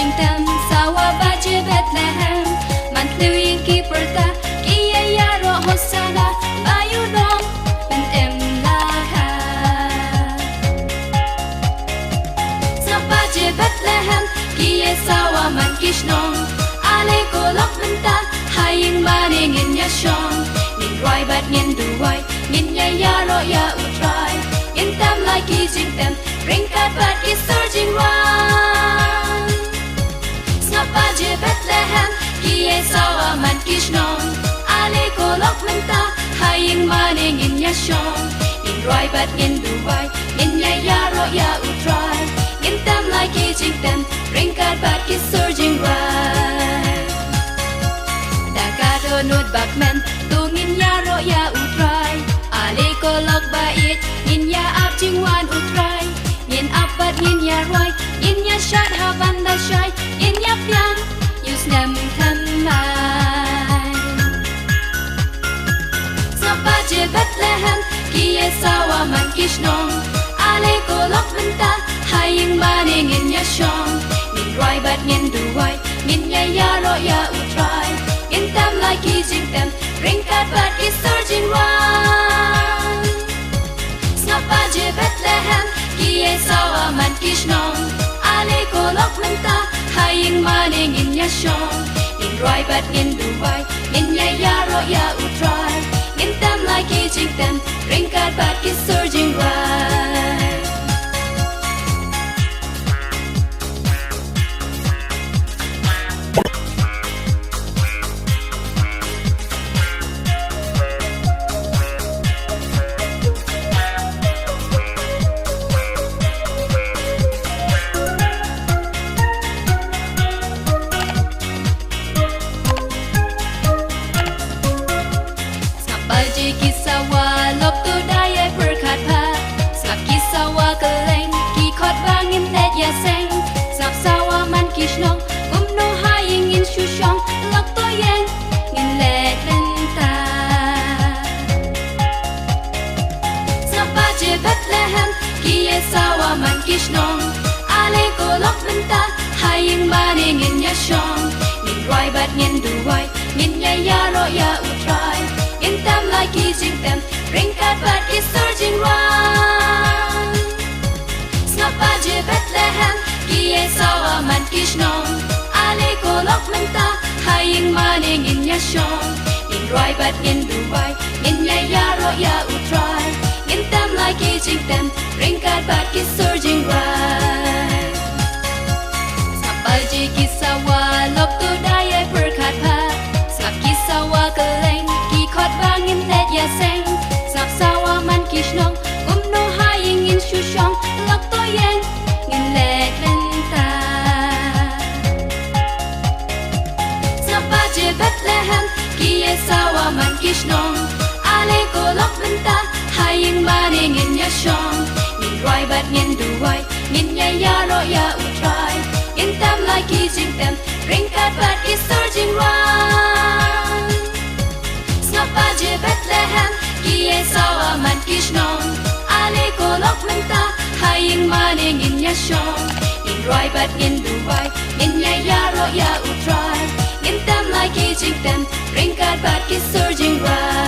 surging tem sawa baje Bethlehem man tluing ki perta ki ya ro hosana bayu dong ben em la ha sa baje Bethlehem ki sawa man kishnong ale ko lok menta haying maning in ya shong nin roi bat nin duwai nin ya ro ya utrai in tam like ki tem ring kat bat ki surging round Snapaje Bethlehem ki sawa man kishnong ale ko lok menta haying maning in ya shong in roi bat in duwai in ya ro ya utrai in tam like ki tem ring kat bat ki surging round Dakado nut bakmen tungin ya ro ya utrai ale ko lok bait in ya ap jingwan utrai in apat in ya roi in ya shat havan da shai in ya pyang use nem tham mai Snapaje Bethlehem ki sawa man kishnong ale ko lok menta haying maning in ya shong nin roi bat nin duwai nin ya ro ya utrai in tam like ki tem ring kat bat ki surging round Snapaje Bethlehem ki sawa man kishnong ale ko lok menta haying maning in ya shong in roi bat in duwai in ya ro ya utrai in tam like ki tem ring kat bat ki surging round Kisawa lop tu daya perkat pa Sap kisawa keleng ki khot bangin net ya seng Sap sawa man kishnong no haying in shushong lok to yang ngin let lenta Snapaje Bethlehem ki sawa man kishnong ale ko lok menta haying maning in ya shong nin roi bat ngin duwai ngin ya ro ya utrai in tam like ki tem ring kat bat ki surging round Snapaje Bethlehem ki sawa man kishnong ale ko lok menta haying maning in ya shong in roi bat in duwai in ya ro ya utrai in tam like ki tem ring kat bat ki surging round Snapaje ki sawa lop tu daya perkat pa Sap ki sawa keleng khot bangin net ya seng Sap sawa man kishnong no haying in shushong lok to yang ngin let lenta Snapaje Bethlehem ki sawa man kishnong ale ko lok menta haying maning in ya shong nin roi bat nin duwai nin ya ro ya utrai in tam like ki tem ring kat bat ki surging round Snapaje Bethlehem ki sawa man kishnong ale ko lok menta haying maning in ya shong in roi bat in duwai in ya ro ya utrai in tam like ki tem ring kat bat ki surging round